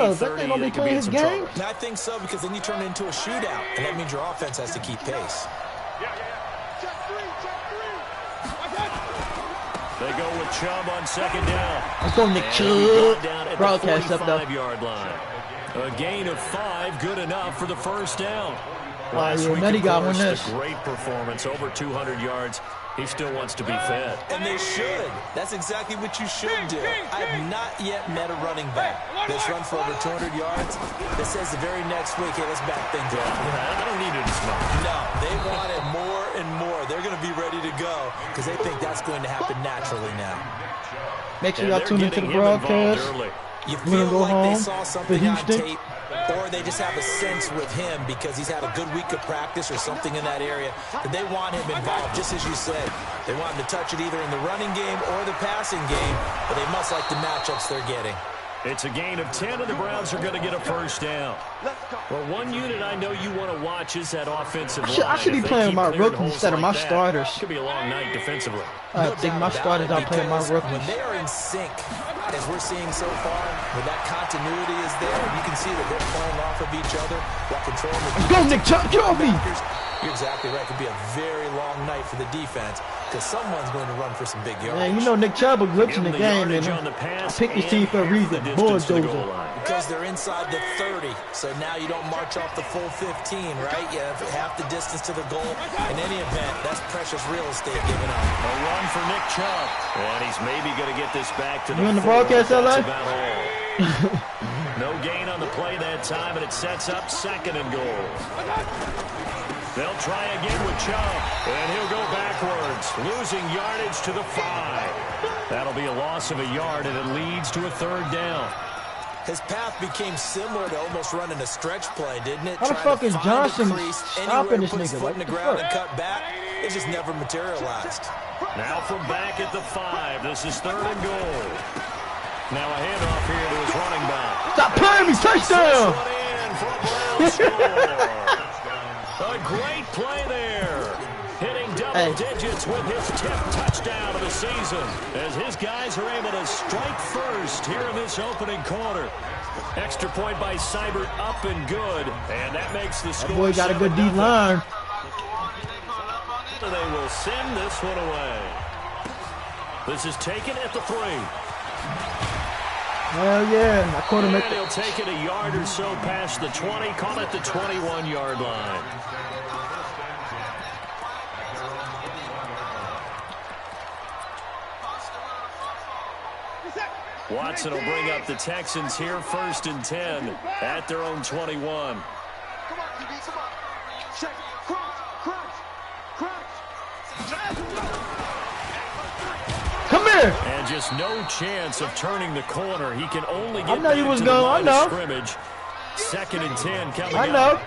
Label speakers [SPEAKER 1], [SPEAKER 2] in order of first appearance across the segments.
[SPEAKER 1] That thing don't be playing his game.
[SPEAKER 2] I think so, because then you turn it into a shootout, and that means your offense has to keep pace.
[SPEAKER 3] They go with Chubb on second down.
[SPEAKER 1] Let's go, Nick Chubb.
[SPEAKER 3] Broadcast up though. 45-yard line. A gain of 5, good enough for the first down. Last week,
[SPEAKER 1] of course,
[SPEAKER 3] a great performance, over 200 yards. He still wants to be fed.
[SPEAKER 2] And they should. That's exactly what you should do. I have not yet met a running back that's run for over 200 yards that says the very next week, hey, let's back things up.
[SPEAKER 3] I don't need it as much.
[SPEAKER 2] No, they want it more and more. They're going to be ready to go because they think that's going to happen naturally now.
[SPEAKER 1] Make sure y'all tune into the broadcast.
[SPEAKER 2] You feel like they saw something on tape, or they just have a sense with him because he's had a good week of practice or something in that area that they want him involved, just as you said. They want him to touch it either in the running game or the passing game, but they must like the matchups they're getting.
[SPEAKER 3] It's a gain of 10, and the Browns are going to get a first down. Well, one unit I know you want to watch is that offensive line.
[SPEAKER 1] I should be playing my rookies instead of my starters.
[SPEAKER 3] Could be a long night defensively.
[SPEAKER 1] I think my starters are playing my rookies.
[SPEAKER 2] When they are in sync, as we're seeing so far, where that continuity is there, you can see that they're playing off of each other while controlling the defense.
[SPEAKER 1] Go, Nick Chubb, get off me!
[SPEAKER 2] You're exactly right. It could be a very long night for the defense because someone's going to run for some big yards.
[SPEAKER 1] Man, you know Nick Chubb will glitch in the game, and I picked this team for a reason. Bulldozer.
[SPEAKER 2] Because they're inside the 30, so now you don't march off the full 15, right? You have half the distance to the goal. In any event, that's precious real estate given up.
[SPEAKER 3] A run for Nick Chubb, and he's maybe going to get this back to the.
[SPEAKER 1] You on the broadcast, LA?
[SPEAKER 3] No gain on the play that time, and it sets up second and goal. They'll try again with Chubb, and he'll go backwards, losing yardage to the 5. That'll be a loss of a yard, and it leads to a third down.
[SPEAKER 2] His path became similar to almost running a stretch play, didn't it?
[SPEAKER 1] How the fuck is Johnson stopping this nigga?
[SPEAKER 2] Foot in the ground and cut back. It just never materialized.
[SPEAKER 3] Now from back at the 5, this is third and goal. Now a handoff here to his running back.
[SPEAKER 1] Stop playing me, touchdown!
[SPEAKER 3] A great play there. Hitting double digits with his 10th touchdown of the season. As his guys are able to strike first here in this opening quarter. Extra point by Seibert, up and good. And that makes the score.
[SPEAKER 1] That boy got a good D-line.
[SPEAKER 3] They will send this one away. This is taken at the 3.
[SPEAKER 1] Hell yeah. I caught him at
[SPEAKER 3] the... He'll take it a yard or so past the 20. Call it the 21-yard line. Watson will bring up the Texans here, 1st and 10 at their own 21.
[SPEAKER 4] Come on, QB, come on. Check. Crunch.
[SPEAKER 1] Come here.
[SPEAKER 3] And just no chance of turning the corner. He can only get
[SPEAKER 1] I know
[SPEAKER 3] back
[SPEAKER 1] he was
[SPEAKER 3] to the line
[SPEAKER 1] going. I know.
[SPEAKER 3] of scrimmage. 2nd and 10 coming
[SPEAKER 1] I know.
[SPEAKER 3] up.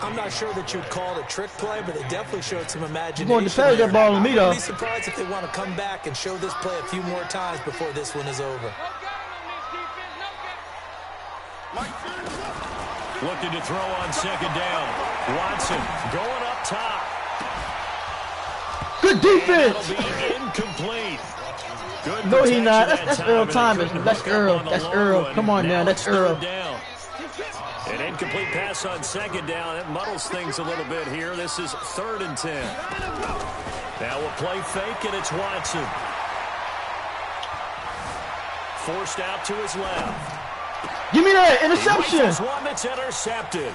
[SPEAKER 2] I'm not sure that you'd call it a trick play, but it definitely showed some imagination.
[SPEAKER 1] You're going to pass that ball to me, though.
[SPEAKER 2] I'd be surprised if they want to come back and show this play a few more times before this one is over.
[SPEAKER 3] Looking to throw on 2nd down. Watson going up top.
[SPEAKER 1] Good defense.
[SPEAKER 3] And that'll be incomplete. Good
[SPEAKER 1] no, he's not. That's Earl
[SPEAKER 3] Thomas.
[SPEAKER 1] Thomas. That's Earl. That's Earl. Come on now. That's Earl.
[SPEAKER 3] An incomplete pass on 2nd down. It muddles things a little bit here. This is 3rd and 10. Now we'll play fake, and it's Watson. Forced out to his left.
[SPEAKER 1] Give me that interception.
[SPEAKER 3] One that's intercepted.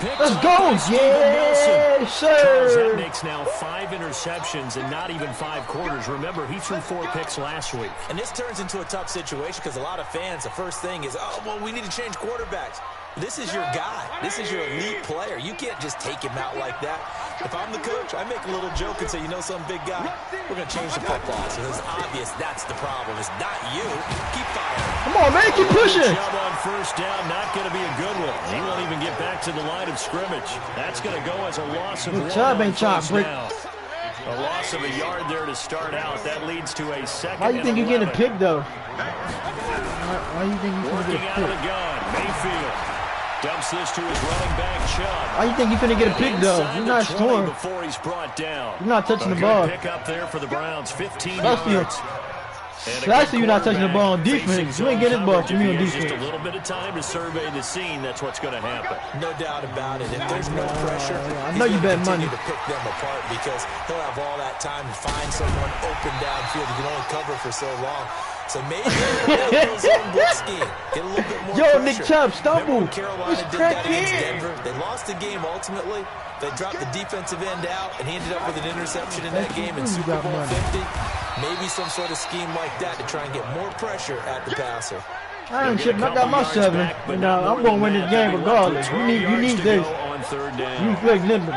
[SPEAKER 1] Let's go. Yes, sir.
[SPEAKER 3] That makes now 5 interceptions and not even 5 quarters. Remember, he threw 4 picks last week.
[SPEAKER 2] And this turns into a tough situation because a lot of fans, the first thing is, oh, well, we need to change quarterbacks. This is your guy. This is your elite player. You can't just take him out like that. If I'm the coach, I make a little joke and say, you know, some big guy, we're going to change the football. So it's obvious that's the problem. It's not you. Keep firing.
[SPEAKER 1] Come on, man. Keep pushing.
[SPEAKER 3] Job on 1st down. Not going to be a good one. He won't even get back to the line of scrimmage. That's going to go as a loss of 1 on 1st down. A loss of a yard there to start out. That leads to a 2nd.
[SPEAKER 1] Why do you think you're getting a pick, though? Why do you think you're going to get a pick?
[SPEAKER 3] Working out of the gun. Mayfield dumps this to his running back, Chubb.
[SPEAKER 1] Why do you think you're going to get a pick, though? You're not scoring.
[SPEAKER 3] Before he's brought down.
[SPEAKER 1] You're not touching the ball.
[SPEAKER 3] Pick up there for the Browns. 15 yards.
[SPEAKER 1] Especially you're not touching the ball on defense. You ain't getting the ball from me on defense.
[SPEAKER 3] Just a little bit of time to survey the scene. That's what's going to happen.
[SPEAKER 2] No doubt about it. If there's no pressure,
[SPEAKER 1] I know you bet money
[SPEAKER 2] to pick them apart because he'll have all that time to find someone open downfield. You can only cover for so long. So maybe he'll zone blitz scheme. Get a little bit more pressure.
[SPEAKER 1] Nick Chubb stumbled.
[SPEAKER 2] Carolina did that against Denver. They lost the game ultimately. They dropped the defensive end out, and he ended up with an interception in that game in Super Bowl 50. Maybe some sort of scheme like that to try and get more pressure at the passer.
[SPEAKER 1] I ain't tripping. I got my 7. But now I'm going to win this game regardless. You need this.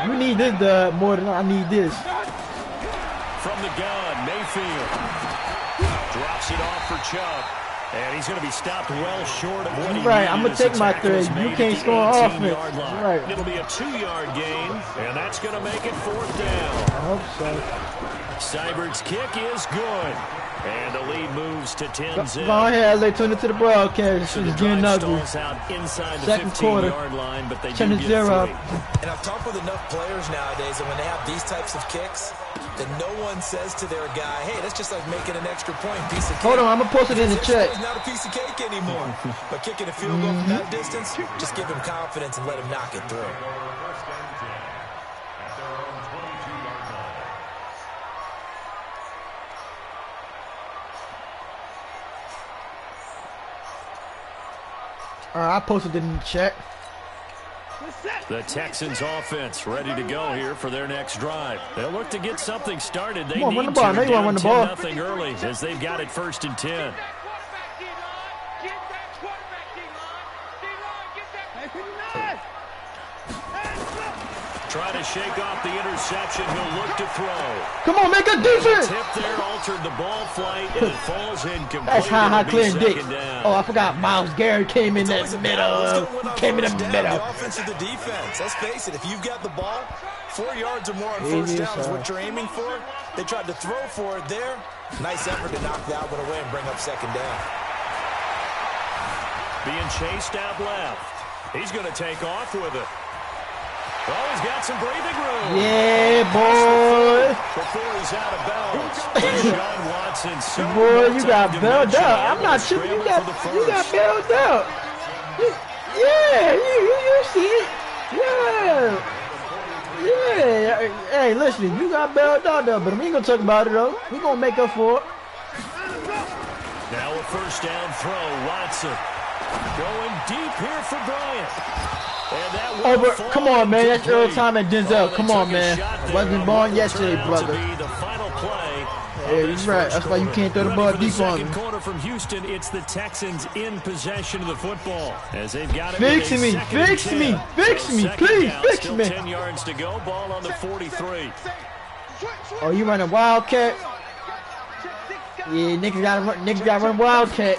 [SPEAKER 1] You need this more than I need this.
[SPEAKER 3] From the gun, Mayfield drops it off for Chubb. And he's going to be stopped well short of what he needed.
[SPEAKER 1] Right, I'm going to take my 3. You can't score on offense. Right.
[SPEAKER 3] It'll be a 2-yard gain, and that's going to make it 4th down.
[SPEAKER 1] I hope so.
[SPEAKER 3] Seibert's kick is good. And the lead moves to 10-zip.
[SPEAKER 1] Go ahead, they turn it to the broadcast. This is getting ugly.
[SPEAKER 3] Inside the
[SPEAKER 1] Second quarter.
[SPEAKER 3] 15-yard line, but they
[SPEAKER 1] 10-0.
[SPEAKER 2] And I've talked with enough players nowadays, and when they have these types of kicks, that no one says to their guy, hey, that's just like making an extra point piece of cake.
[SPEAKER 1] Hold on, I'm going to post it in the chat.
[SPEAKER 2] It's not a piece of cake anymore. But kicking a field goal from that distance, just give him confidence and let him knock it through.
[SPEAKER 1] I posted it in the chat.
[SPEAKER 3] The Texans offense ready to go here for their next drive. They'll look to get something started. They need to down 10-0 early as they've got it 1st and 10. Try to shake off the interception. He'll look to throw.
[SPEAKER 1] Come on, make a defense.
[SPEAKER 3] Tip there altered the ball flight, and it falls incomplete.
[SPEAKER 1] That's high clear dick. Oh, I forgot Myles Garrett came in that middle. Came in the middle.
[SPEAKER 2] The offense or the defense. Let's face it, if you've got the ball, 4 yards or more on first down is what you're aiming for. They tried to throw for it there. Nice effort to knock that one away and bring up 2nd down.
[SPEAKER 3] Being chased out left. He's going to take off with it. Oh, he's got some breathing room.
[SPEAKER 1] Yeah, boy.
[SPEAKER 3] Before he's out of bounds. Deshaun Watson.
[SPEAKER 1] Boy, you got bailed out. I'm not tripping. You got bailed out. Yeah, you see it. Yeah. Hey, listen, you got bailed out though, but we ain't gonna talk about it though. We gonna make up for it.
[SPEAKER 3] Now a 1st down throw. Watson going deep here for Bryant.
[SPEAKER 1] Come on, man. That's early time at Denzel. Come on, man. Wasn't born yesterday, brother. Yeah, you're right. That's why you can't throw the ball deep on me.
[SPEAKER 3] Corner from Houston. It's the Texans in possession of the football as they've got it.
[SPEAKER 1] Fix me, please fix me.
[SPEAKER 3] 10 yards to go. Ball on the 43.
[SPEAKER 1] Oh, you running Wildcat? Yeah, niggas gotta run Wildcat.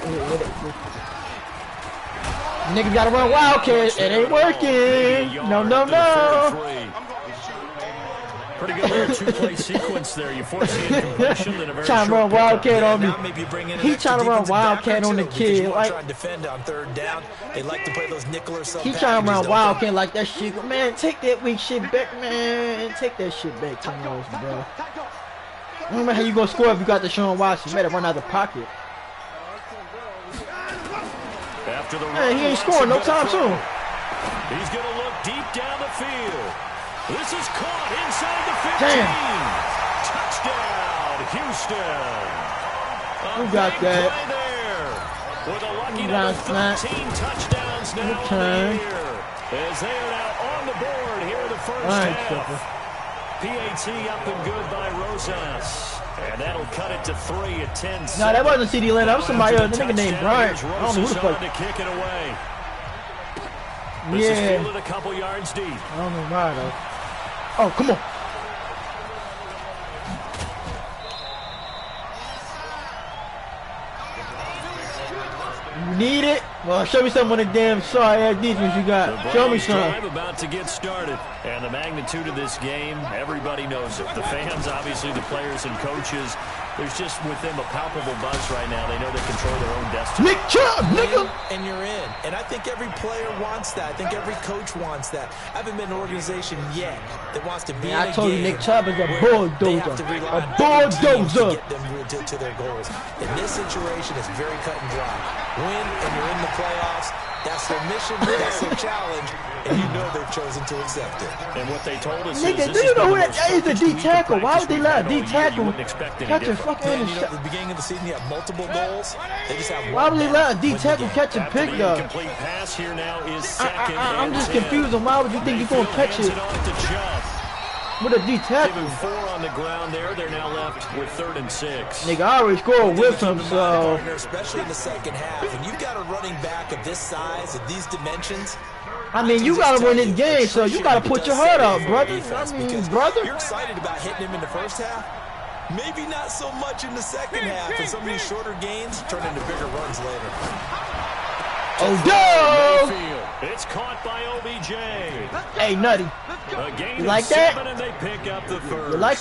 [SPEAKER 1] Niggas gotta run Wildcat. It ain't working. No.
[SPEAKER 3] Pretty good little 2-play sequence there. You force the incompletion in a very
[SPEAKER 1] trying to run Wildcat on me.
[SPEAKER 2] He
[SPEAKER 1] trying to run Wildcat on the kid.
[SPEAKER 2] Like trying to defend on 3rd down. They like to play those nickel or something.
[SPEAKER 1] He trying to run Wildcat like that shit. Man, take that weak shit back, man. Take that shit back, bro. I don't know how you gonna score if you got Deshaun Watson. You better run out of the pocket.
[SPEAKER 3] After the
[SPEAKER 1] man, he ain't scoring no time soon.
[SPEAKER 3] He's going to look deep down the field. This is caught inside the 15.
[SPEAKER 1] Damn.
[SPEAKER 3] Touchdown, Houston.
[SPEAKER 1] Who got that?
[SPEAKER 3] With a lucky number 13 touchdowns now on the year. As they are now on the board here in the 1st half. PAT up and good by Rosas. And that'll cut it to 3 at 10.
[SPEAKER 1] No, that wasn't CD Land. That was somebody else. That nigga named Bryant. I don't know who the fuck.
[SPEAKER 3] To kick it away.
[SPEAKER 1] Yeah.
[SPEAKER 3] This is fielded a couple yards deep.
[SPEAKER 1] I don't know why though. Oh, come on. You need it? Well, show me some of the damn sorry-ass defense you got. Show me some.
[SPEAKER 3] About to get started. And the magnitude of this game, everybody knows it. The fans, obviously the players and coaches, There's just with them a palpable buzz right now. They know they control their own destiny.
[SPEAKER 1] Nick Chubb, nigga!
[SPEAKER 2] And you're in. And I think every player wants that. I think every coach wants that. I haven't been an organization yet that wants to be in a game.
[SPEAKER 1] I told you Nick Chubb is a bulldozer. A bulldozer.
[SPEAKER 2] To get them to their goals. In this situation, it's very cut and dry. Win, and you're in the playoffs. That's their mission. That's their challenge. And you know they've chosen to accept it.
[SPEAKER 3] And what they told us
[SPEAKER 1] nigga,
[SPEAKER 3] is
[SPEAKER 1] do you know who that is? The D tackle. Why would they let a D tackle catch a fucking
[SPEAKER 2] interception? At the beginning of the season, you have multiple goals. They just have
[SPEAKER 1] why would they let a D tackle catch a pick though?
[SPEAKER 3] Complete pass here now is second.
[SPEAKER 1] I'm just confused on why would you think you're gonna catch it with a D tackle?
[SPEAKER 3] 4 on the ground there. They're now left with 3rd and 6.
[SPEAKER 1] Nigga, I already scored with him, so
[SPEAKER 2] especially in the second half, and you've got a running back of this size, of these dimensions.
[SPEAKER 1] I mean, you gotta win this game, so you gotta put your heart out, brother. I mean, brother.
[SPEAKER 2] You're excited about hitting him in the first half. Maybe not so much in the second half, and some of these shorter gains turn into bigger runs later.
[SPEAKER 1] Oh, no!
[SPEAKER 3] It's caught by OBJ.
[SPEAKER 1] Hey, Nutty. You like that?
[SPEAKER 3] And they pick up the first.
[SPEAKER 1] You like?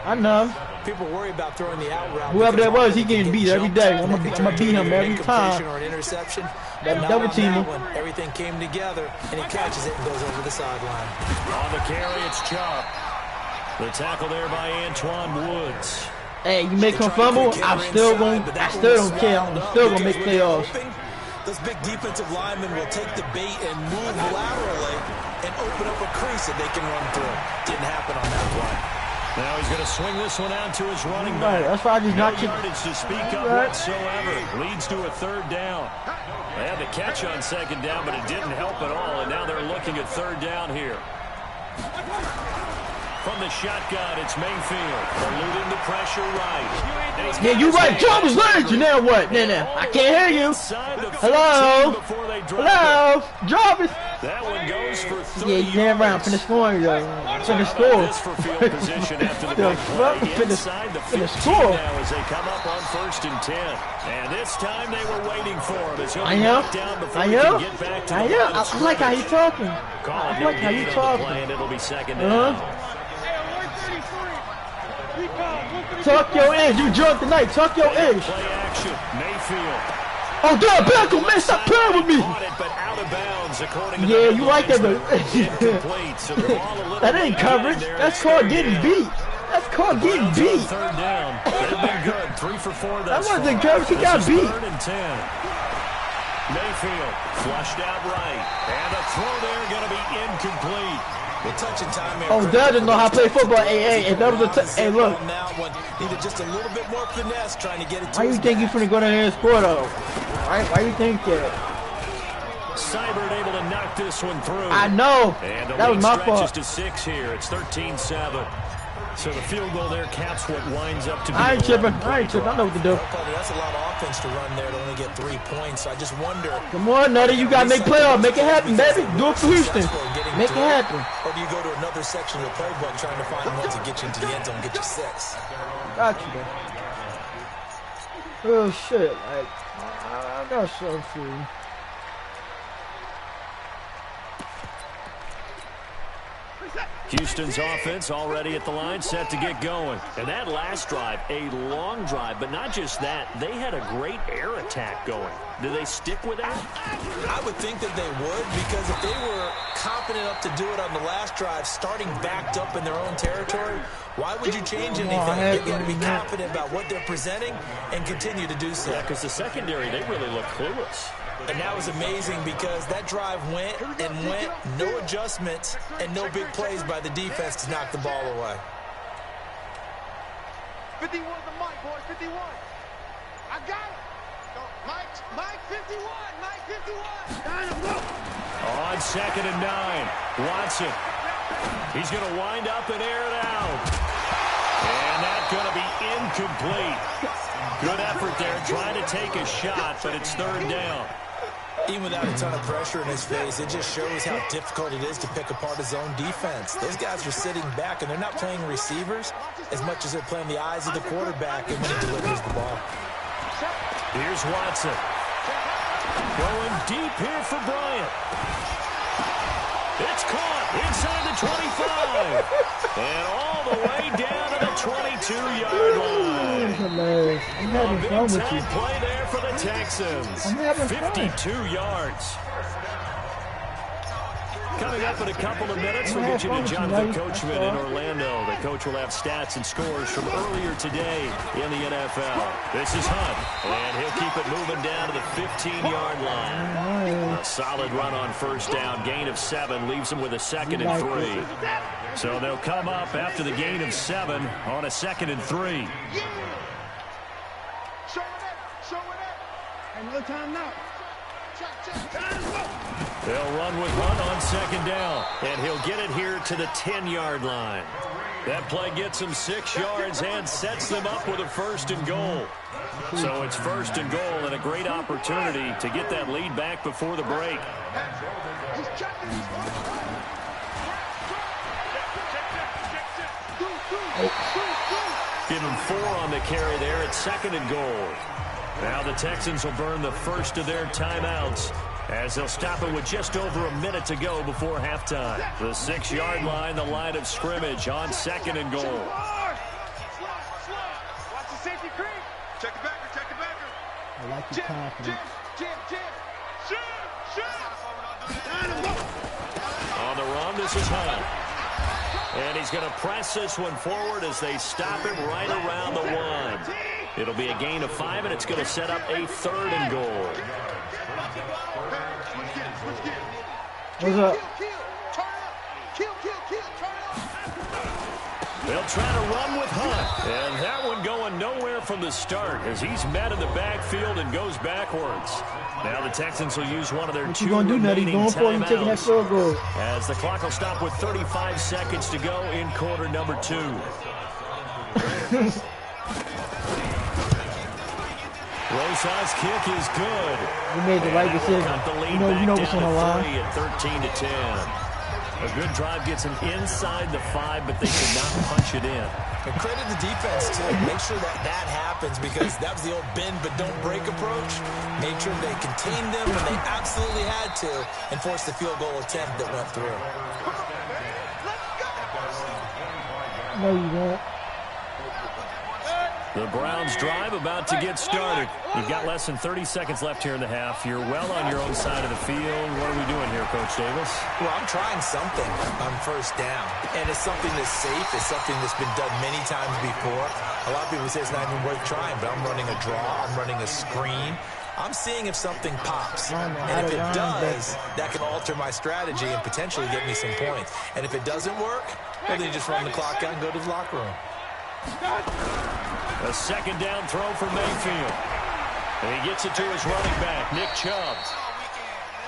[SPEAKER 1] I know.
[SPEAKER 2] People worry about throwing the out route.
[SPEAKER 1] Whoever that was, he getting beat every day. I'm gonna beat him every time.
[SPEAKER 2] Or an interception.
[SPEAKER 1] That double team him.
[SPEAKER 2] Everything came together, and he catches it and goes over the sideline.
[SPEAKER 3] On the carry, it's Chubb. The tackle there by Antoine Woods.
[SPEAKER 1] Hey, you make him fumble, I still don't care. I'm still gonna make playoffs.
[SPEAKER 2] Those big defensive linemen will take the bait and move laterally and open up a crease that they can run through. Didn't happen on that play.
[SPEAKER 3] Now he's going to swing this one out to his running back.
[SPEAKER 1] Right, that's why I just
[SPEAKER 3] no
[SPEAKER 1] not keep
[SPEAKER 3] yardage to speak of whatsoever. Leads to a 3rd down. They had the catch on 2nd down, but it didn't help at all, and now they're looking at 3rd down here. From the shotgun, it's Mayfield. Eluding the pressure right.
[SPEAKER 1] Yeah, you right. Jarvis legs. You now what? Now. I can't hear you. Hello? Hello? Jarvis?
[SPEAKER 3] That one goes for 30
[SPEAKER 1] yeah, you damn right. I'm finna score, though. Finna score. Finna score.
[SPEAKER 3] Now as they come up on 1st and 10. And this time they were waiting for him.
[SPEAKER 1] I know. I like how he's talking. I like how he's talking.
[SPEAKER 3] And it'll be 2nd down.
[SPEAKER 1] Tuck your edge. You drunk tonight. Tuck your edge.
[SPEAKER 3] Play action. Mayfield.
[SPEAKER 1] Oh, damn, Beckham, man, stop playing with me. Yeah, you like that, but that ain't coverage. That's called getting beat. That's called getting beat.
[SPEAKER 3] 3rd down. They've been good. 3 for 4.
[SPEAKER 1] That wasn't coverage. He got beat.
[SPEAKER 3] 3rd and 10. Mayfield flushed out right. And a throw there going to be incomplete.
[SPEAKER 2] Touching time
[SPEAKER 1] oh, Dad doesn't know how to play football. Hey, that was a hey, look.
[SPEAKER 2] Needed just a little bit more finesse trying to get it to
[SPEAKER 1] why you think you're finna go down there and score, though? Why you think that?
[SPEAKER 3] Seibert able to knock this one through.
[SPEAKER 1] I know.
[SPEAKER 3] And
[SPEAKER 1] that was my fault.
[SPEAKER 3] Just to 6 here. It's 13-7. So the field goal there caps what winds up to be.
[SPEAKER 1] I ain't tripping. I know what to do.
[SPEAKER 2] That's a lot of offense to run there to only get 3 points. So I just wonder.
[SPEAKER 1] Come on, Nutty. You got to make playoffs. Make it happen, baby. Do it for Houston. Make it happen.
[SPEAKER 2] Or do you go to another section of the playbook trying to find ones that get you into the end zone, get you 6?
[SPEAKER 1] Got you, man. Oh, shit. Like, I got something for you.
[SPEAKER 3] Houston's offense already at the line, set to get going. And that last drive, a long drive, but not just that. They had a great air attack going. Do they stick with that?
[SPEAKER 2] I would think that they would, because if they were confident enough to do it on the last drive, starting backed up in their own territory, why would you change anything? You've got to be confident about what they're presenting and continue to do so.
[SPEAKER 3] Yeah, because the secondary, they really look clueless.
[SPEAKER 2] And that was amazing because that drive went and went, no adjustments and no big plays by the defense to knock the ball away.
[SPEAKER 4] 51 the Mike, boys, 51. I got it. Mike 51, Mike 51. Got him, go.
[SPEAKER 3] On 2nd and 9, Watson. He's going to wind up and air it out. And that's going to be incomplete. Good effort there, trying to take a shot, but it's 3rd down.
[SPEAKER 2] Even without a ton of pressure in his face, it just shows how difficult it is to pick apart his own defense. Those guys are sitting back, and they're not playing receivers as much as they're playing the eyes of the quarterback and when he delivers the ball.
[SPEAKER 3] Here's Watson. Going deep here for Bryant. It's caught inside the 25. And all the way down to the 22-yard line.
[SPEAKER 1] I'm having fun with you.
[SPEAKER 3] Big-time play there for the Texans.
[SPEAKER 1] I'm having
[SPEAKER 3] 52 yards. Coming up in a couple of minutes, we'll get you to Jonathan Coachman in Orlando. The coach will have stats and scores from earlier today in the NFL. This is Hunt, and he'll keep it moving down to the 15-yard line. A solid run on first down, gain of 7, leaves them with a 2nd and 3. So they'll come up after the gain of 7 on a 2nd and 3.
[SPEAKER 4] Show it up. Ain't no time now.
[SPEAKER 3] They'll run with Hunt on 2nd down, and he'll get it here to the 10-yard line. That play gets him 6 yards and sets them up with a 1st and goal. So it's 1st and goal and a great opportunity to get that lead back before the break. Give him 4 on the carry there at 2nd and goal. Now the Texans will burn the first of their timeouts as they'll stop it with just over a minute to go before halftime. The 6-yard line, the line of scrimmage on 2nd and goal.
[SPEAKER 4] Watch the safety creep. Check the backer, check the backer.
[SPEAKER 1] I like your confidence.
[SPEAKER 3] On the run, this is Hunt. And he's going to press this one forward as they stop him right around the 1. It'll be a gain of 5, and it's going to set up a 3rd and goal.
[SPEAKER 1] What's up?
[SPEAKER 3] They'll try to run with Hunt. And that one going nowhere from the start as he's met in the backfield and goes backwards. Now the Texans will use one of their 2 remaining timeouts as the clock will stop with 35 seconds to go in quarter number 2. Rosas' kick is good.
[SPEAKER 1] We made the right decision. You know what's on the line.
[SPEAKER 3] At 13-10. A good drive gets them inside the 5, but they could not punch it in.
[SPEAKER 2] And credit the defense, too. Make sure that happens because that was the old bend but don't break approach. Made sure they contained them when they absolutely had to and forced the field goal attempt that went through.
[SPEAKER 1] No, you won't.
[SPEAKER 3] The Browns drive about to get started. You've got less than 30 seconds left here in the half. You're well on your own side of the field. What are we doing here, Coach Davis?
[SPEAKER 2] Well, I'm trying something on first down. And it's something that's safe. It's something that's been done many times before. A lot of people say it's not even worth trying, but I'm running a draw. I'm running a screen. I'm seeing if something pops. And if it does, that can alter my strategy and potentially get me some points. And if it doesn't work, well, then you just run the clock out and go to the locker room.
[SPEAKER 3] A 2nd down throw for Mayfield. And he gets it to his running back, Nick Chubb.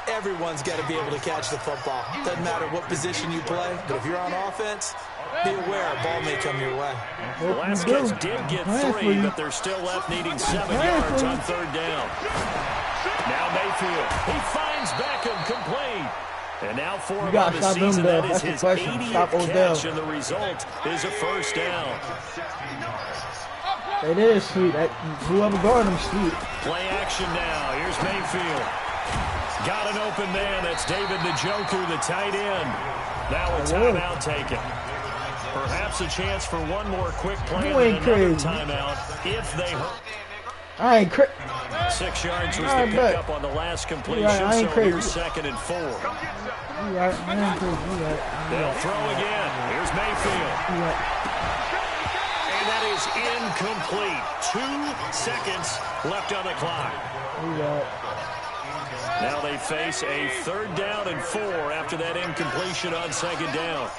[SPEAKER 2] Everyone's got to be able to catch the football. Doesn't matter what position you play, but if you're on offense, be aware a ball may come your way.
[SPEAKER 3] The last catch did get 3, but they're still left needing 7 yards on 3rd down. Now Mayfield, he finds Beckham complete. And now for him on the season, that is his 80th catch, and the result is a 1st down.
[SPEAKER 1] It is sweet. Whoever guarded him, sweet.
[SPEAKER 3] Play action now. Here's Mayfield. Got an open man. That's David Njoku, the tight end. Now a timeout taken. Perhaps a chance for one more quick play and another timeout if they hurt.
[SPEAKER 1] I ain't crazy.
[SPEAKER 3] 6 yards was the pickup on the last completion, so here's 2nd and 4. They'll throw again. Here's Mayfield. And that is incomplete. 2 seconds left on the clock. Now they face a 3rd down and 4 after that incompletion on 2nd down.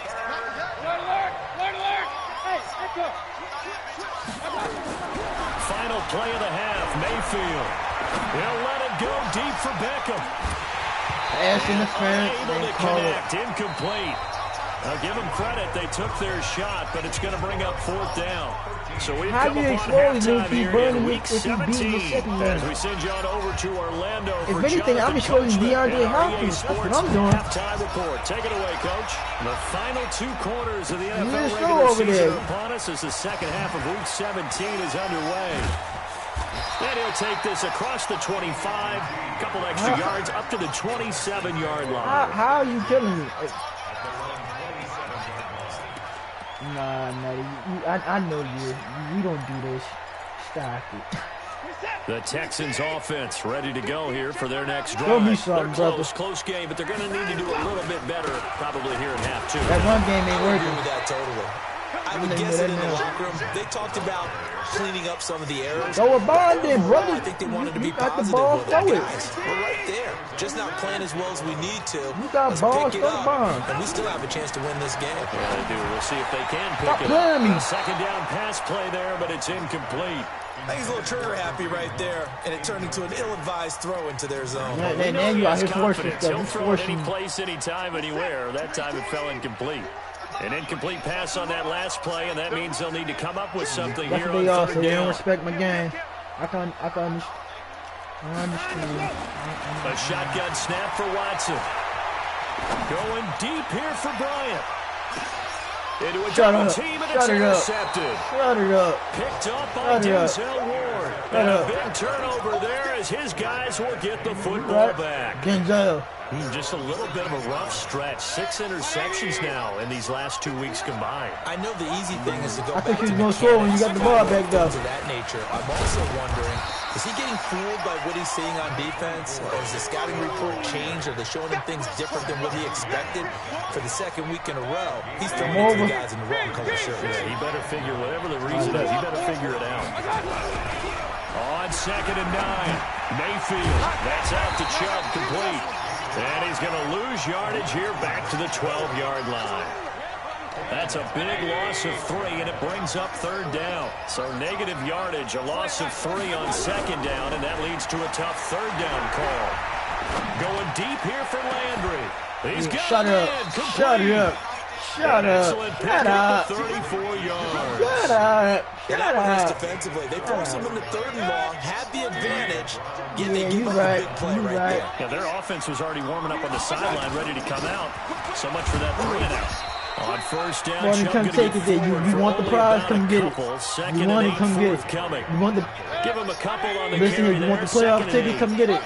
[SPEAKER 3] Final play of the half, Mayfield. He'll let it go deep for Beckham.
[SPEAKER 1] Pass interference.
[SPEAKER 3] Able to connect, incomplete. Now give them credit, they took their shot, but it's going to bring up 4th down. So we've come upon halftime here in Week 17 as we send you on over to Orlando for Jonathan Coachman and REA Sports halftime report. Take it away, Coach. The final 2 quarters of the NFL regular season are upon us as the second half of Week 17 is underway. And he'll take this across the 25, a couple extra yards up to the 27-yard line.
[SPEAKER 1] How are you killing me? Nah, I know you don't do this. Stop it.
[SPEAKER 3] The Texans offense ready to go here for their next drive.
[SPEAKER 1] Show me something,
[SPEAKER 3] they're close game, but they're going to need to do a little bit better probably here in half two.
[SPEAKER 1] That run game ain't working.
[SPEAKER 2] I agree with that totally. I would guess it in the locker room. They talked about cleaning up some of the errors.
[SPEAKER 1] Throw a bond in, brother.
[SPEAKER 2] I think they wanted to be positive
[SPEAKER 1] the ball,
[SPEAKER 2] with it. Guys, we're right there. Just not playing as well as we need to.
[SPEAKER 1] You got
[SPEAKER 2] Let's
[SPEAKER 1] balls,
[SPEAKER 2] pick it up.
[SPEAKER 1] bonds.
[SPEAKER 2] And we still have a chance to win this game.
[SPEAKER 3] Yeah, they do. We'll see if they can pick
[SPEAKER 1] Stop
[SPEAKER 3] it
[SPEAKER 1] playing me.
[SPEAKER 3] up. Second down pass play there, but it's incomplete.
[SPEAKER 2] I think he's a little trigger happy right there, and it turned into an ill-advised throw into their zone.
[SPEAKER 1] Then you got his
[SPEAKER 3] confidence. He'll throw it any
[SPEAKER 1] forcing.
[SPEAKER 3] place, anytime, anywhere. That time it fell incomplete. An incomplete pass on that last play, and that means they'll need to come up with something
[SPEAKER 1] That's
[SPEAKER 3] here
[SPEAKER 1] what
[SPEAKER 3] on
[SPEAKER 1] they are,
[SPEAKER 3] third
[SPEAKER 1] so they don't
[SPEAKER 3] down.
[SPEAKER 1] respect my game. I can understand.
[SPEAKER 3] A shotgun snap for Watson. Going deep here for Bryant. Into a double team, and it's intercepted.
[SPEAKER 1] Shut it up.
[SPEAKER 3] Picked up by Denzel Ward. And a big turnover there as his guys will get the football back.
[SPEAKER 1] Denzel.
[SPEAKER 3] Just a little bit of a rough stretch. 6 interceptions now in these last 2 weeks combined.
[SPEAKER 2] I know the easy thing is to go
[SPEAKER 1] I think
[SPEAKER 2] back
[SPEAKER 1] he's
[SPEAKER 2] to
[SPEAKER 1] going to score when you got the ball back up.
[SPEAKER 2] to that nature. I'm also wondering, is he getting fooled by what he's seeing on defense? Or has the scouting report changed? Are they showing him things different than what he expected? For the second week in a row, he's throwing it to the guys in the wrong color shirt.
[SPEAKER 3] Yeah, he better figure, whatever the reason is, he better figure it out. On 2nd and 9, Mayfield. That's out to Chubb, complete. And he's going to lose yardage here back to the 12-yard line. That's a big loss of 3, and it brings up third down. So negative yardage, a loss of 3 on 2nd down, and that leads to a tough third down call. Going deep here for Landry. He's got
[SPEAKER 1] Shut up. Shut up. Shut up.
[SPEAKER 3] Excellent pick
[SPEAKER 1] Shut
[SPEAKER 3] up
[SPEAKER 1] up.
[SPEAKER 3] to 34 yards.
[SPEAKER 1] Shut up. Shut
[SPEAKER 2] That was
[SPEAKER 1] up.
[SPEAKER 2] defensively. They forced him into 3rd and long, had the advantage, yet they
[SPEAKER 1] Yeah,
[SPEAKER 2] give
[SPEAKER 1] you
[SPEAKER 2] up
[SPEAKER 1] right.
[SPEAKER 2] a big play
[SPEAKER 1] You
[SPEAKER 2] right
[SPEAKER 1] right.
[SPEAKER 2] there.
[SPEAKER 3] Yeah, their offense was already warming up on the sideline, ready to come out. So much for that 3 and out. On 1st down,
[SPEAKER 1] Well, then
[SPEAKER 3] Chubb
[SPEAKER 1] come
[SPEAKER 3] gonna
[SPEAKER 1] take
[SPEAKER 3] get
[SPEAKER 1] it there.
[SPEAKER 3] forward
[SPEAKER 1] You
[SPEAKER 3] for
[SPEAKER 1] want the
[SPEAKER 3] only
[SPEAKER 1] prize,
[SPEAKER 3] about
[SPEAKER 1] come
[SPEAKER 3] a
[SPEAKER 1] get it.
[SPEAKER 3] couple. 2nd
[SPEAKER 1] You want
[SPEAKER 3] and
[SPEAKER 1] it, come
[SPEAKER 3] 8
[SPEAKER 1] get it.
[SPEAKER 3] forthcoming.
[SPEAKER 1] You want the
[SPEAKER 3] Give him a couple on the
[SPEAKER 1] listen
[SPEAKER 3] carry
[SPEAKER 1] here. You
[SPEAKER 3] there.
[SPEAKER 1] want the playoff
[SPEAKER 3] 2nd and
[SPEAKER 1] ticket?
[SPEAKER 3] 8.
[SPEAKER 1] Come get it.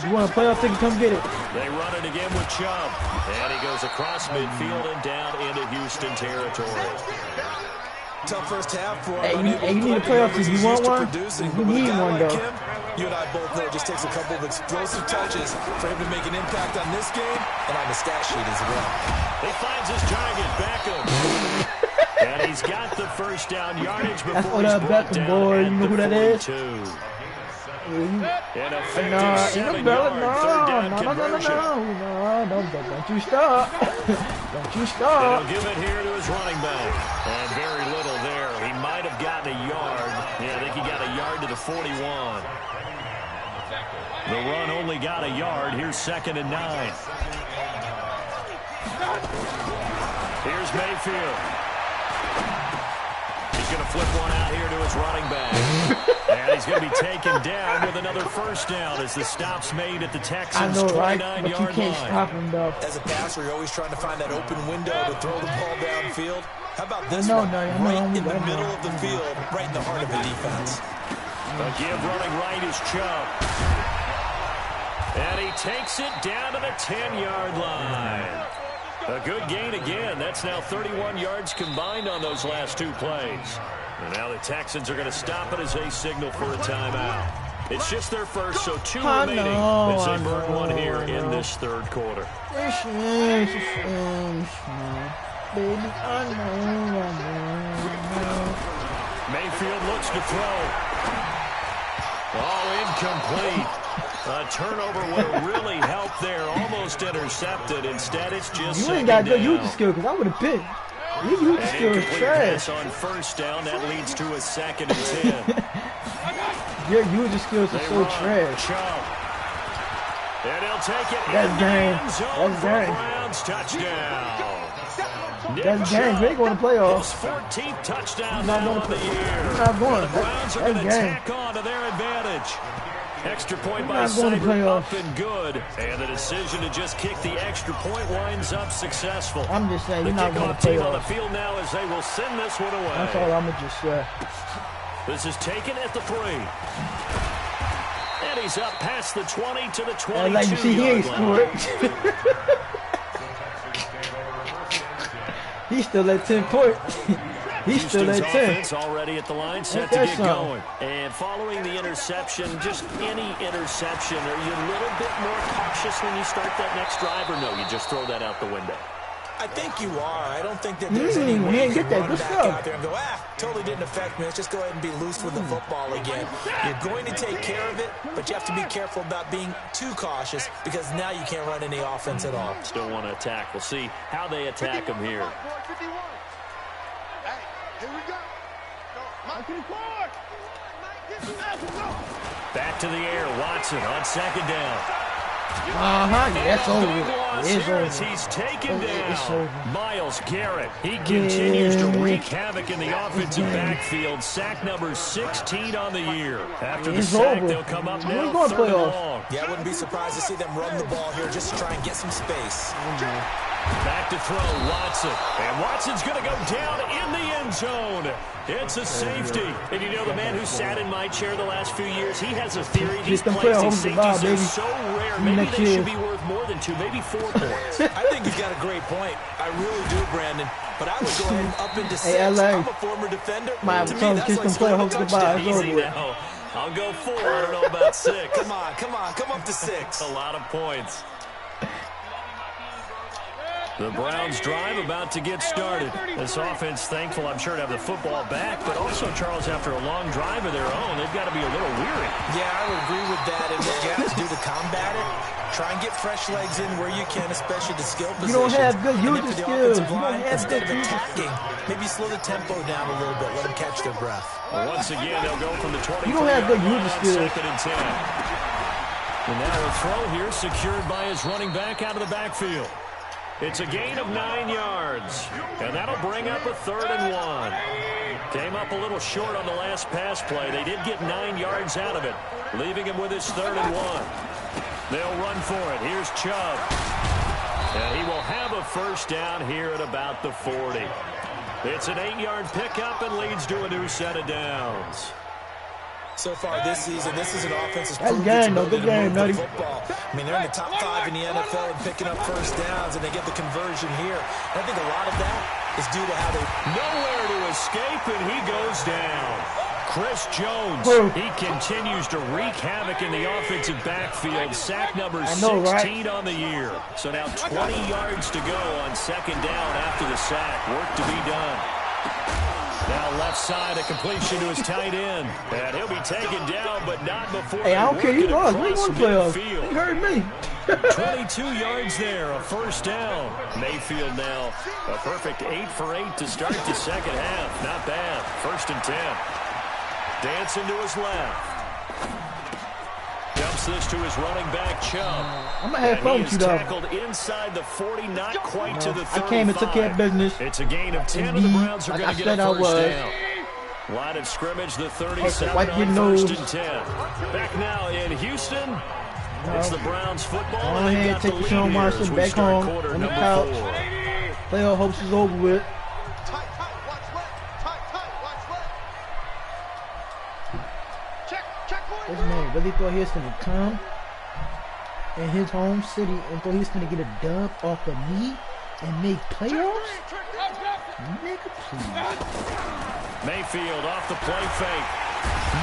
[SPEAKER 1] You want a playoff ticket? Come get it.
[SPEAKER 3] They run it again with Chubb. And he goes across midfield and down into Houston territory.
[SPEAKER 2] Tough first half for
[SPEAKER 1] Hey,
[SPEAKER 2] him.
[SPEAKER 1] you need a playoff ticket. You want one? You need one, though.
[SPEAKER 2] You and I both know it just takes a couple of explosive touches for him to make an impact on this game and on the stat sheet as well.
[SPEAKER 3] He finds his target, Beckham. And he's got the first down yardage before
[SPEAKER 1] That's
[SPEAKER 3] he's
[SPEAKER 1] Odell
[SPEAKER 3] brought
[SPEAKER 1] Beckham,
[SPEAKER 3] down
[SPEAKER 1] boy.
[SPEAKER 3] at
[SPEAKER 1] You know
[SPEAKER 3] the
[SPEAKER 1] who that is?
[SPEAKER 3] 42.
[SPEAKER 1] You-
[SPEAKER 3] An
[SPEAKER 1] Nah,
[SPEAKER 3] effective
[SPEAKER 1] ain't no
[SPEAKER 3] 7-yard third down conversion.
[SPEAKER 1] Don't you stop. Don't you stop.
[SPEAKER 3] He'll give it here to his running back. And very little there. He might have gotten a yard. Yeah, I think he got a yard to the 41. The run only got a yard. Here's 2nd and 9. Here's Mayfield. He's going to flip one out here to his running back. And he's going to be taken down with another first down as the stop's made at the
[SPEAKER 1] I
[SPEAKER 3] Texans'
[SPEAKER 1] know, right? But
[SPEAKER 3] 29-yard
[SPEAKER 1] you can't
[SPEAKER 3] line.
[SPEAKER 1] stop him, though.
[SPEAKER 2] As a passer, you're always trying to find that open window to throw the ball downfield. How about this
[SPEAKER 1] No,
[SPEAKER 2] one?
[SPEAKER 1] no, no,
[SPEAKER 2] right
[SPEAKER 1] no,
[SPEAKER 2] in the
[SPEAKER 1] no, no.
[SPEAKER 2] middle of the field, right in the heart of the defense.
[SPEAKER 3] A give running right is Chubb. And he takes it down to the 10-yard line. A good gain again. That's now 31 yards combined on those last 2 plays. And now the Texans are going to stop it as they signal for a timeout. It's just their first, so 2 remaining as they burn one here in this third quarter.
[SPEAKER 1] Baby, I know.
[SPEAKER 3] Mayfield looks to throw. Oh, incomplete. A turnover would have really helped there. Almost intercepted. Instead, it's just
[SPEAKER 1] You ain't
[SPEAKER 3] second
[SPEAKER 1] got good
[SPEAKER 3] down.
[SPEAKER 1] youth skill, because I would have picked. Your youth
[SPEAKER 3] An
[SPEAKER 1] skill is
[SPEAKER 3] incomplete
[SPEAKER 1] trash.
[SPEAKER 3] pass on first down. That leads to a 2nd and 10.
[SPEAKER 1] Your youth skills are
[SPEAKER 3] They
[SPEAKER 1] so
[SPEAKER 3] run.
[SPEAKER 1] trash.
[SPEAKER 3] Chubb. And he'll take it
[SPEAKER 1] That's
[SPEAKER 3] in
[SPEAKER 1] game.
[SPEAKER 3] the end zone
[SPEAKER 1] That's
[SPEAKER 3] for
[SPEAKER 1] game.
[SPEAKER 3] Browns touchdown. Nick
[SPEAKER 1] That's game.
[SPEAKER 3] Chubb,
[SPEAKER 1] We ain't going to playoffs.
[SPEAKER 3] his 14th touchdown
[SPEAKER 1] Not
[SPEAKER 3] now
[SPEAKER 1] going
[SPEAKER 3] of the
[SPEAKER 1] to-
[SPEAKER 3] year.
[SPEAKER 1] We're not going.
[SPEAKER 3] And the Browns are
[SPEAKER 1] That's
[SPEAKER 3] going to
[SPEAKER 1] game.
[SPEAKER 3] tack on to their advantage. Extra point
[SPEAKER 1] We're
[SPEAKER 3] by
[SPEAKER 1] not going to
[SPEAKER 3] Cyber,
[SPEAKER 1] playoffs.
[SPEAKER 3] up and good. And the decision to just kick the extra point winds up successful.
[SPEAKER 1] I'm just saying,
[SPEAKER 3] The
[SPEAKER 1] you're not going
[SPEAKER 3] kickoff
[SPEAKER 1] to
[SPEAKER 3] team on the
[SPEAKER 1] playoffs.
[SPEAKER 3] field now as they will send this one away.
[SPEAKER 1] That's all I'm going to just say.
[SPEAKER 3] This is taken at the 3. And he's up past the 20 to the 22.
[SPEAKER 1] Like you see, he ain't scored. He's still at 10 points. He's still at 10.
[SPEAKER 3] Offense already at the line, set to get going. And following the interception, just any interception, are you a little bit more cautious when you start that next drive, or no, you just throw that out the window?
[SPEAKER 2] I think you are. I don't think that there's any way you can run back out there and go, totally didn't affect me. Let's just go ahead and be loose with the football again. You're going to take care of it, but you have to be careful about being too cautious because now you can't run any offense at all.
[SPEAKER 3] Still want to attack. We'll see how they attack him here.
[SPEAKER 4] Hey, here we go.
[SPEAKER 3] Back to the air. Watson on second down.
[SPEAKER 1] That's over. It's over.
[SPEAKER 3] He's taken down. Miles Garrett. He continues to wreak havoc in the offensive backfield. Sack number 16 on the year. After the sack, they'll come up now third and long.
[SPEAKER 2] Yeah, I wouldn't be surprised to see them run the ball here just to try and get some space.
[SPEAKER 3] Back to throw, Watson. And Watson's going to go down in the end zone. It's a safety. And you know, the man who sat in my chair the last few years, he has a theory. These plays, these safeties are so rare. Maybe they should be worth more than 2, maybe 4 points.
[SPEAKER 2] I think you've got a great point. I really do, Brandon. But I would go ahead up into 6.
[SPEAKER 1] LA.
[SPEAKER 2] I'm a former defender.
[SPEAKER 1] To me, that's like scoring a touchdown.
[SPEAKER 3] Easy now. I'll go 4. I don't know about 6.
[SPEAKER 2] Come up to 6.
[SPEAKER 3] A lot of points. The Browns drive about to get started. This offense, thankful, I'm sure, to have the football back, but also, Charles, after a long drive of their own, they've got to be a little weary.
[SPEAKER 2] Yeah, I would agree with that. And what you have to do to combat it, try and get fresh legs in where you can, especially the skill positions.
[SPEAKER 1] You don't have good user skills. You don't have
[SPEAKER 2] instead
[SPEAKER 1] good
[SPEAKER 2] of attacking, maybe slow the tempo down a little bit, let them catch their breath.
[SPEAKER 3] Well, once again, they'll go from the 20.
[SPEAKER 1] You don't have good user skills.
[SPEAKER 3] Second and 10. And now a throw here secured by his running back out of the backfield. It's a gain of 9 yards, and that'll bring up a 3rd and 1. Came up a little short on the last pass play. They did get 9 yards out of it, leaving him with his 3rd and 1. They'll run for it. Here's Chubb. And he will have a first down here at about the 40. It's an 8-yard pickup and leads to a new set of downs.
[SPEAKER 2] So far this season, this is an offense that's
[SPEAKER 1] good game, Nutty.
[SPEAKER 2] Football. I mean, they're in the top 5 in the NFL and picking up first downs, and they get the conversion here. And I think a lot of that is due to how they...
[SPEAKER 3] Nowhere to escape, and he goes down. Chris Jones, he continues to wreak havoc in the offensive backfield. Sack number 16 on the year. So now 20 yards to go on second down after the sack. Work to be done. Now left side, a completion to his tight end. And he'll be taken down, but not before.
[SPEAKER 1] Hey, I don't care. You lost. We won playoffs. You heard me.
[SPEAKER 3] 22 yards there, a first down. Mayfield now a perfect 8 for 8 to start the second half. Not bad. 1st and 10. Dancing to his left. Dumps this to his running back, Chubb.
[SPEAKER 1] I'm going to have fun with you, though.
[SPEAKER 3] Tackled inside the 40, not quite to the 35.
[SPEAKER 1] I came and took care of business.
[SPEAKER 3] It's a gain of 10, and the Browns are going to get a first down. Line of scrimmage, the 37 on 1st and 10. Back now in Houston. It's the Browns football, and they've got the lead here as we start quarter number 4.
[SPEAKER 1] Playoff hopes is over with. This man really thought he was going to come in his home city and thought he was going to get a dub off of me and make playoffs? Nigga, please.
[SPEAKER 3] Mayfield off the play fake.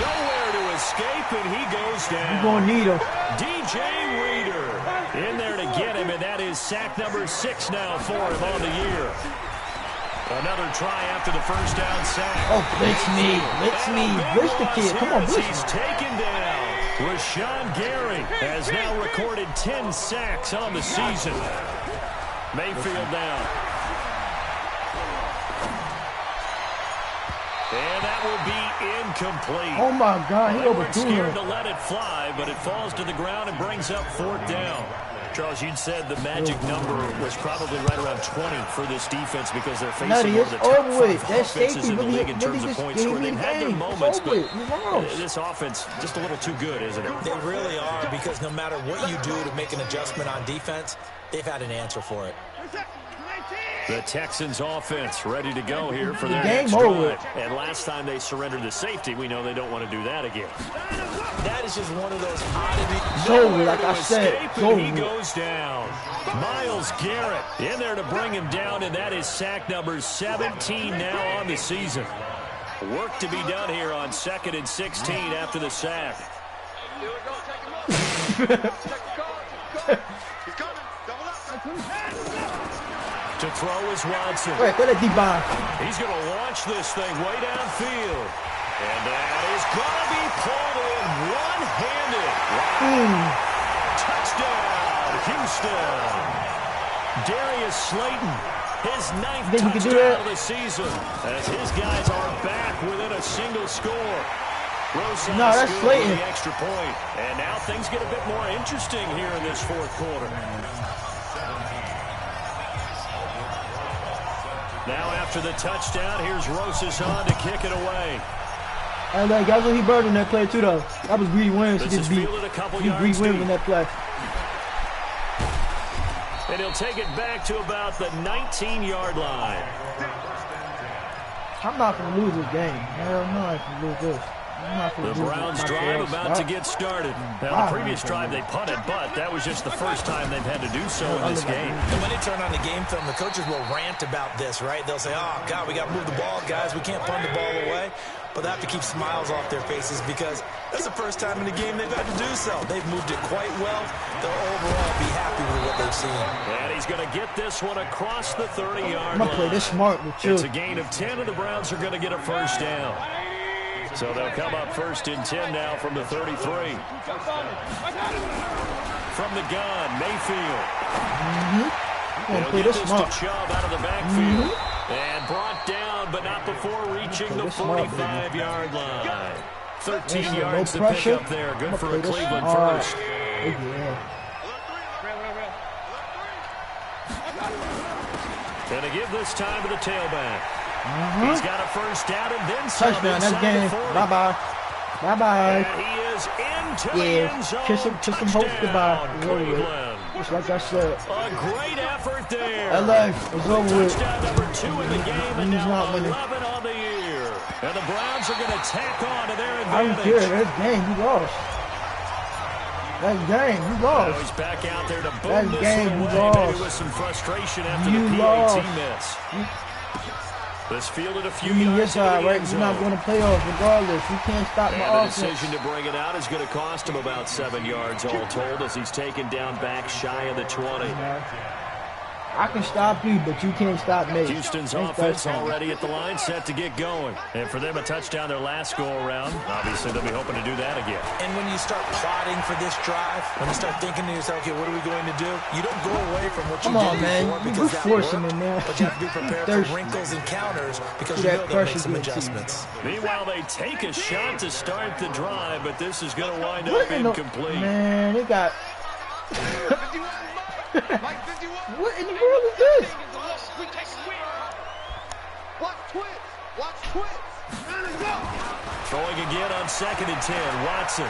[SPEAKER 3] Nowhere to escape, and he goes down.
[SPEAKER 1] You're going to need him.
[SPEAKER 3] DJ Reader in there to get him, and that is sack number 6 now for him on the year. Another try after the first down sack.
[SPEAKER 1] Oh, blitz me. Blitz the kid. Come on, blitz.
[SPEAKER 3] He's taken down. Rashawn Gary has now recorded 10 sacks on the season. Mayfield down. And that will be incomplete.
[SPEAKER 1] Oh, my God. He overthrew him.
[SPEAKER 3] Scared to let it fly, but it falls to the ground and brings up 4th down. Charles, you'd said the magic number was probably right around 20 for this defense because they're facing one of the top 5 offenses in the league in terms of points scored. They've had their moments, but this offense just a little too good, isn't it?
[SPEAKER 2] They really are, because no matter what you do to make an adjustment on defense, they've had an answer for it.
[SPEAKER 3] The Texans offense ready to go here for their
[SPEAKER 1] Game
[SPEAKER 3] next
[SPEAKER 1] over.
[SPEAKER 3] drive. And last time they surrendered the safety, we know they don't want to do that again.
[SPEAKER 2] That is just one of those oddities.
[SPEAKER 1] So, like I said, so
[SPEAKER 3] He goes down. Miles Garrett in there to bring him down, and that is sack number 17 now on the season. Work to be done here on 2nd and 16 after the sack. To throw is Watson.
[SPEAKER 1] Wait, go to deep line.
[SPEAKER 3] He's going to launch this thing way downfield. And that is going to be pulled in one-handed. Touchdown, Houston. Darius Slayton, his 9th touchdown of the season, as his guys are back within a single score. Rosas
[SPEAKER 1] No, that's Slayton.
[SPEAKER 3] the extra point. And now things get a bit more interesting here in this 4th quarter. Now after the touchdown, here's Rosas on to kick it away.
[SPEAKER 1] And guys, he burned in that play too, though. That was Greedy Williams. He just beat Greedy Williams in that play.
[SPEAKER 3] And he'll take it back to about the 19-yard line.
[SPEAKER 1] I'm not going to lose this game. Hell no, I can lose this.
[SPEAKER 3] The Browns drive about to get started. Now, the previous drive they punted, but that was just the first time they've had to do so in this game.
[SPEAKER 2] And when they turn on the game film, the coaches will rant about this, right? They'll say, oh, God, we got to move the ball, guys. We can't punt the ball away. But they have to keep smiles off their faces because that's the first time in the game they've had to do so. They've moved it quite well. They'll overall be happy with what they've seen.
[SPEAKER 3] And he's going to get this one across the 30-yard line.
[SPEAKER 1] I'm going to play this smart with you.
[SPEAKER 3] It's a gain of 10, and the Browns are going to get a first down. So they'll come up 1st and 10 now from the 33. From the gun, Mayfield.
[SPEAKER 1] They'll get this
[SPEAKER 3] to Chubb out of the backfield. And brought down, but not before reaching the 45-yard line. 13 yards to pick up there. Good for a Cleveland first. And to give this time to the tailback. He's got a first down and then some.
[SPEAKER 1] Touchdown, that's game. Bye-bye. Bye-bye.
[SPEAKER 3] And he is into the end zone.
[SPEAKER 1] Kiss him hopes goodbye. Just like I said.
[SPEAKER 3] A great effort there.
[SPEAKER 1] LA, it's over with.
[SPEAKER 3] Touchdown number 2 in the game, and
[SPEAKER 1] He's
[SPEAKER 3] now
[SPEAKER 1] not winning.
[SPEAKER 3] 11 on the year. And the Browns are going to tack on to their
[SPEAKER 1] I don't
[SPEAKER 3] advantage.
[SPEAKER 1] care. That game, you lost. That game, you
[SPEAKER 3] Now
[SPEAKER 1] lost.
[SPEAKER 3] he's back out there to boom
[SPEAKER 1] That
[SPEAKER 3] this
[SPEAKER 1] game,
[SPEAKER 3] one
[SPEAKER 1] you
[SPEAKER 3] away, maybe
[SPEAKER 1] lost.
[SPEAKER 3] with some frustration after
[SPEAKER 1] You
[SPEAKER 3] the
[SPEAKER 1] lost.
[SPEAKER 3] PAT miss. This fielded a few
[SPEAKER 1] You mean
[SPEAKER 3] yards
[SPEAKER 1] your
[SPEAKER 3] into
[SPEAKER 1] side,
[SPEAKER 3] the
[SPEAKER 1] right?
[SPEAKER 3] end
[SPEAKER 1] You're not
[SPEAKER 3] zone.
[SPEAKER 1] going to playoffs regardless. You can't stop
[SPEAKER 3] And
[SPEAKER 1] my
[SPEAKER 3] the
[SPEAKER 1] offense.
[SPEAKER 3] decision to bring it out is going to cost him about 7 yards all told as he's taken down back shy of the 20.
[SPEAKER 1] I can stop you, but you can't stop me.
[SPEAKER 3] Houston's
[SPEAKER 1] Ain't
[SPEAKER 3] offense
[SPEAKER 1] that
[SPEAKER 3] already at the line, set to get going. And for them, a touchdown their last go-around. Obviously, they'll be hoping to do that again.
[SPEAKER 2] And when you start plotting for this drive, when you start thinking to yourself, okay, what are we going to do? You don't go away from what you
[SPEAKER 1] Come on,
[SPEAKER 2] did
[SPEAKER 1] man.
[SPEAKER 2] before
[SPEAKER 1] You
[SPEAKER 2] because that
[SPEAKER 1] forcing
[SPEAKER 2] worked,
[SPEAKER 1] it, man.
[SPEAKER 2] but you have to be prepared
[SPEAKER 1] Thirsty.
[SPEAKER 2] for wrinkles and counters because
[SPEAKER 1] See
[SPEAKER 2] you
[SPEAKER 1] that
[SPEAKER 2] know they'll make
[SPEAKER 1] pressure
[SPEAKER 2] some
[SPEAKER 1] getting to you.
[SPEAKER 2] adjustments.
[SPEAKER 3] Meanwhile, they take a shot to start the drive, but this is going to wind up incomplete.
[SPEAKER 1] Man, they got...
[SPEAKER 4] 51, Mike 51.
[SPEAKER 1] What in the world is this?
[SPEAKER 4] We take a win. Watch twins. Watch twins. Let's go.
[SPEAKER 3] Throwing again on 2nd and 10. Watson.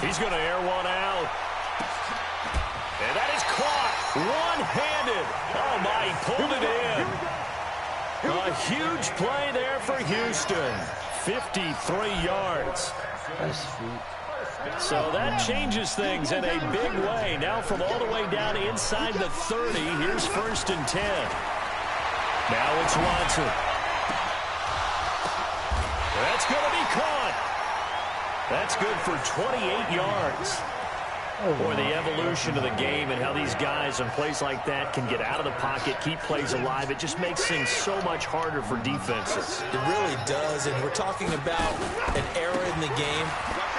[SPEAKER 3] He's going to air one out. And that is caught. One-handed. Oh, my. He pulled it in. A huge play there for Houston. 53 yards.
[SPEAKER 1] That's sweet.
[SPEAKER 3] So that changes things in a big way. Now from all the way down inside the 30, here's 1st and 10. Now it's Watson. That's going to be caught. That's good for 28 yards. Boy, the evolution of the game and how these guys in plays like that can get out of the pocket, keep plays alive, it just makes things so much harder for defenses.
[SPEAKER 2] It really does, and we're talking about an era in the game.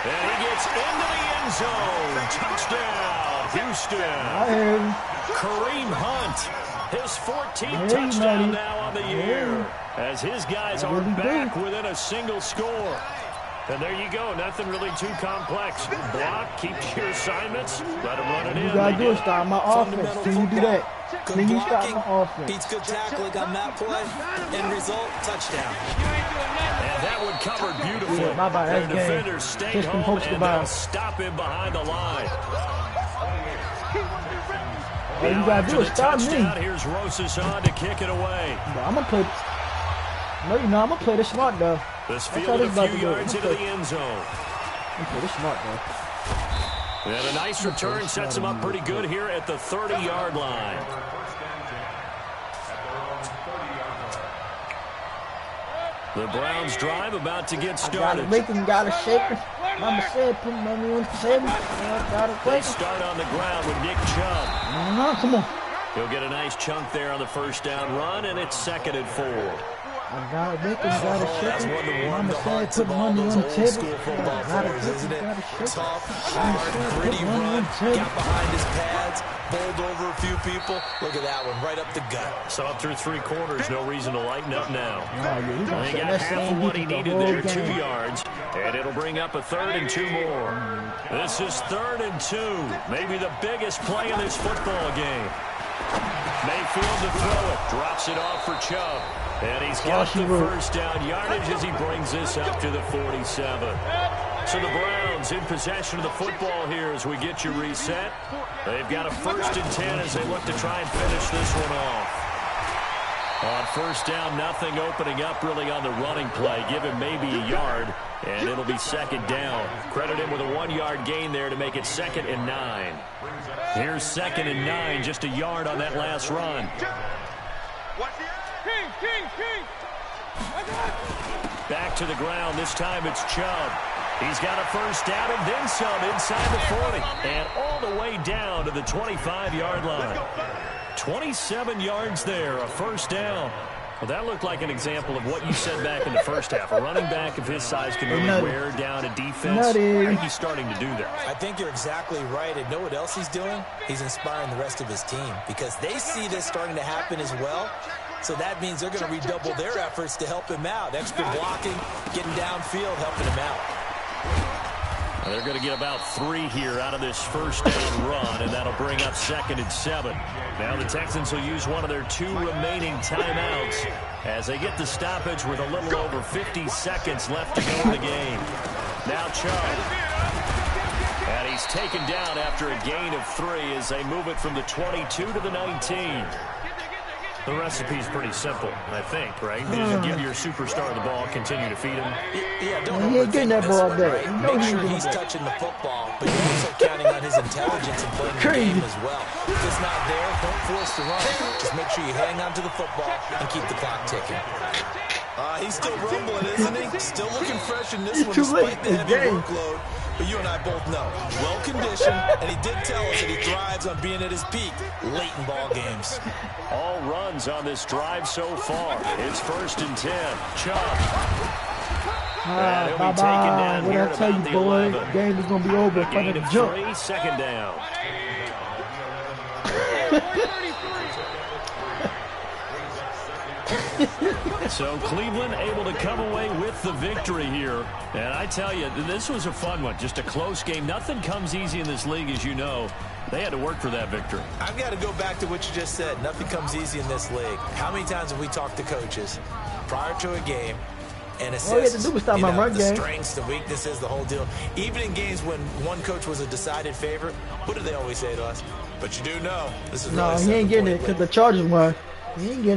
[SPEAKER 3] And he gets into the end zone. Touchdown, Houston.
[SPEAKER 1] I hear him.
[SPEAKER 3] Kareem Hunt, his 14th touchdown now on the year, as his guys are back within a single score. And there you go, nothing really too complex. Block, keep your assignments, let him run it in.
[SPEAKER 1] You got to do is stop my offense. Can you do that?
[SPEAKER 2] Good
[SPEAKER 1] Then you stop
[SPEAKER 2] blocking
[SPEAKER 1] my offense.
[SPEAKER 2] beats good tackling on that play. End result, touchdown.
[SPEAKER 3] And that one covered beautifully.
[SPEAKER 1] Yeah, bye-bye,
[SPEAKER 3] Their
[SPEAKER 1] that's game.
[SPEAKER 3] defenders stayed
[SPEAKER 1] Kiss them
[SPEAKER 3] home,
[SPEAKER 1] hopes
[SPEAKER 3] and
[SPEAKER 1] goodbye.
[SPEAKER 3] they'll stop him behind the line.
[SPEAKER 1] All you gotta do is stop me.
[SPEAKER 3] Here's Rosas on to kick it away.
[SPEAKER 1] But I'm gonna play. No, you know, I'm gonna play this smart though.
[SPEAKER 3] This field a few yards into the end zone.
[SPEAKER 1] I'm gonna play this smart though.
[SPEAKER 3] And a nice return sets him up pretty good here at the 30-yard line. The Browns drive about to get started.
[SPEAKER 1] Gotta make him, gotta shake him. Mama said, put money on the table.
[SPEAKER 3] They start on the ground with Nick Chubb.
[SPEAKER 1] No, come on.
[SPEAKER 3] He'll get a nice chunk there on the first down run, and it's 2nd and 4.
[SPEAKER 1] I gotta make him, gotta shake him. Mama said, put money on the table. Gotta make him, gotta shake him.
[SPEAKER 2] Tough, hard, gritty run. Got behind his pads, bowled over a few people. Look at that one, right up the gut.
[SPEAKER 3] So up through 3 quarters, no reason to lighten up now.
[SPEAKER 1] Well,
[SPEAKER 3] he got half of what he needed there, 2 yards, and it'll bring up a 3rd and 2 more. This is 3rd and 2, maybe the biggest play in this football game. Mayfield to throw it, drops it off for Chubb, and he's got the first down yardage as he brings this up to the 47. So the Browns in possession of the football here as we get you reset. They've got a 1st and 10 as they look to try and finish this one off. On first down, nothing opening up really on the running play. Give him maybe a yard, and it'll be 2nd down. Credit him with a 1-yard gain there to make it 2nd and 9. Here's 2nd and 9, just a yard on that last run. Back to the ground. This time it's Chubb. He's got a first down and then some inside the 40. And all the way down to the 25-yard line. 27 yards there, a first down. Well, that looked like an example of what you said back in the first half. A running back of his size can really wear down a defense. I think he's starting to do that.
[SPEAKER 2] I think you're exactly right. And know what else he's doing? He's inspiring the rest of his team because they see this starting to happen as well. So that means they're going to redouble their efforts to help him out. Extra blocking, getting downfield, helping him out.
[SPEAKER 3] They're going to get about 3 here out of this first down run, and that'll bring up 2nd and 7. Now the Texans will use one of their 2 remaining timeouts as they get the stoppage with a little over 50 seconds left to go in the game. Now Chubb. And he's taken down after a gain of 3 as they move it from the 22 to the 19. The recipe's pretty simple, I think, right? You give your superstar the ball, continue to feed him.
[SPEAKER 2] Yeah, don't overthink this one, right? Make sure he's touching the football, but you're also counting on his intelligence and playing the game as well. If it's not there, don't force the run. Just make sure you hang on to the football and keep the clock ticking. He's still rumbling, isn't he? Still looking fresh in this one despite the heavy workload. But you and I both know, well-conditioned, and he did tell us that he thrives on being at his peak late in ball games.
[SPEAKER 3] All runs on this drive so far. It's 1st and 10. Chubb. And he'll be taken down here at about the 11.
[SPEAKER 1] The game is going to be over if I
[SPEAKER 3] Gain
[SPEAKER 1] don't
[SPEAKER 3] of
[SPEAKER 1] jump.
[SPEAKER 3] 3, 2nd down. So Cleveland able to come away with the victory here. And I tell you, this was a fun one. Just a close game. Nothing comes easy in this league, as you know. They had to work for that victory.
[SPEAKER 2] I've got to go back to what you just said. Nothing comes easy in this league. How many times have we talked to coaches prior to a game and assessed the strengths, the weaknesses, the whole deal? Even in games when one coach was a decided favorite, what do they always say to us? But you do know this is
[SPEAKER 1] No, he ain't getting it because the Chargers won. He ain't getting it.